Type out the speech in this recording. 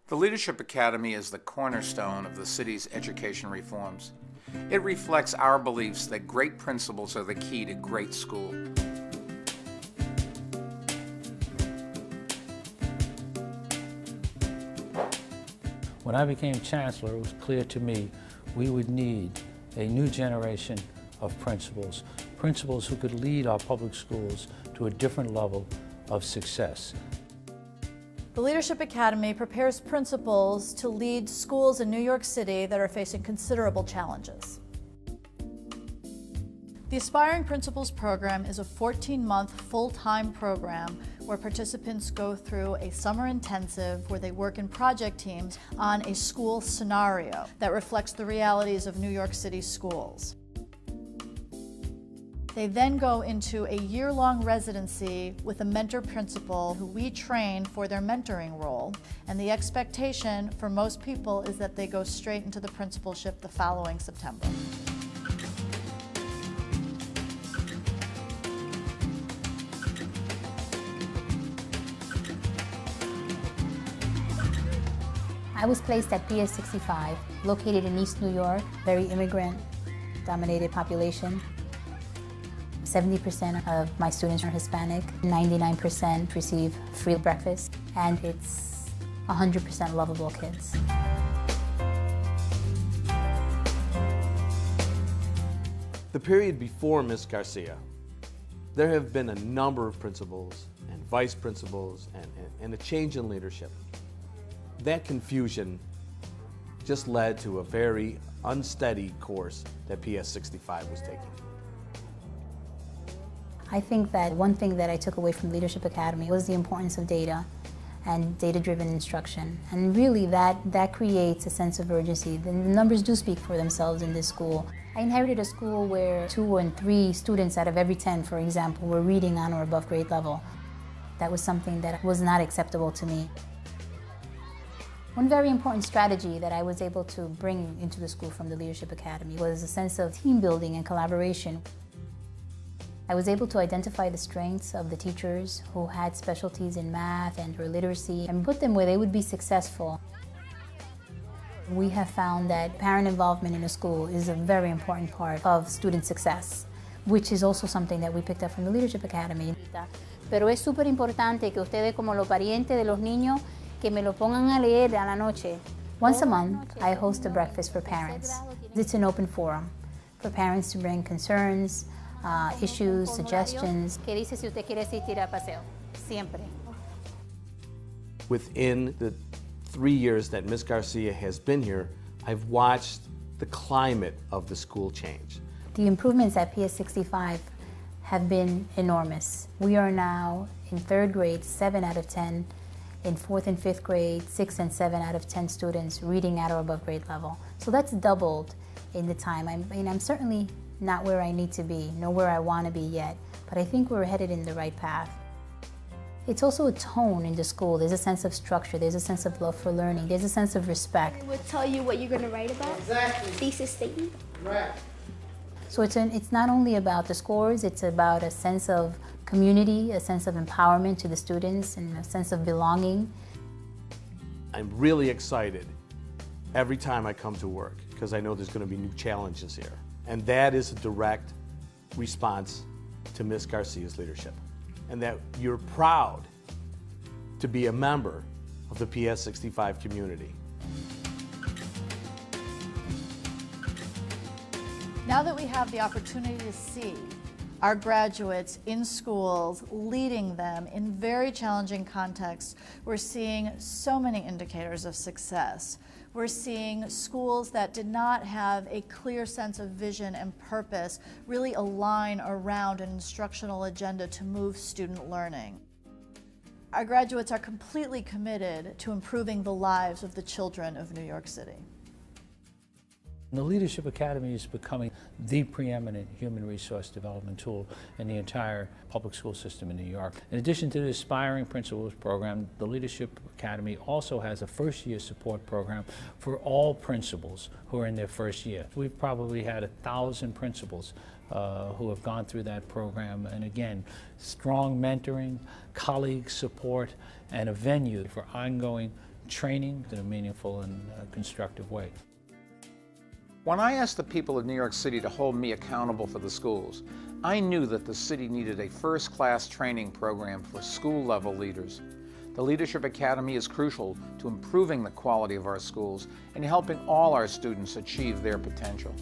The Leadership Academy is the cornerstone of the city's education reforms. It reflects our beliefs that great principals are the key to great school. When I became chancellor, it was clear to me we would need a new generation of principals who could lead our public schools to a different level of success. The Leadership Academy prepares principals to lead schools in New York City that are facing considerable challenges. The Aspiring Principals program is a 14-month full-time program where participants go through a summer intensive where they work in project teams on a school scenario that reflects the realities of New York City schools. They then go into a year-long residency with a mentor principal who we train for their mentoring role. And the expectation for most people is that they go straight into the principalship the following September. I was placed at PS 65, located in East New York, very immigrant-dominated population. 70% of my students are Hispanic, 99% receive free breakfast, and it's 100% lovable kids. The period before Ms. Garcia, there have been a number of principals and vice principals and a change in leadership. That confusion just led to a very unsteady course that PS 65 was taking. I think that one thing that I took away from Leadership Academy was the importance of data and data-driven instruction. And really that creates a sense of urgency. The numbers do speak for themselves in this school. I inherited a school where 2 and 3 students out of every 10, for example, were reading on or above grade level. That was something that was not acceptable to me. One very important strategy that I was able to bring into the school from the Leadership Academy was a sense of team building and collaboration. I was able to identify the strengths of the teachers who had specialties in math and or literacy and put them where they would be successful. We have found that parent involvement in a school is a very important part of student success, which is also something that we picked up from the Leadership Academy. Pero es súper importante que ustedes como los parientes de los niños que me lo pongan a leer a la noche. Once a month, I host a breakfast for parents. It's an open forum for parents to bring concerns, issues, suggestions. Que dice si usted quiere asistir a paseo, siempre. Within the 3 years that Ms. Garcia has been here, I've watched the climate of the school change. The improvements at PS 65 have been enormous. We are now in 3rd grade, 7 out of 10. In 4th and 5th grade, 6 and 7 out of 10 students reading at or above grade level. So that's doubled in the time. I'm certainly not where I need to be, nor where I want to be yet, but I think we're headed in the right path. It's also a tone in the school. There's a sense of structure, there's a sense of love for learning, there's a sense of respect. It would tell you what you're going to write about. Exactly. Thesis statement. Right. So it's not only about the scores, it's about a sense of community, a sense of empowerment to the students, and a sense of belonging. I'm really excited every time I come to work because I know there's going to be new challenges here. And that is a direct response to Ms. Garcia's leadership. And that you're proud to be a member of the PS 65 community. Now that we have the opportunity to see our graduates in schools, leading them in very challenging contexts, we're seeing so many indicators of success. We're seeing schools that did not have a clear sense of vision and purpose really align around an instructional agenda to move student learning. Our graduates are completely committed to improving the lives of the children of New York City. The Leadership Academy is becoming the preeminent human resource development tool in the entire public school system in New York. In addition to the Aspiring Principals program, the Leadership Academy also has a first-year support program for all principals who are in their first year. We've probably had 1,000 principals who have gone through that program, and again, strong mentoring, colleague support, and a venue for ongoing training in a meaningful and constructive way. When I asked the people of New York City to hold me accountable for the schools, I knew that the city needed a first-class training program for school-level leaders. The Leadership Academy is crucial to improving the quality of our schools and helping all our students achieve their potential.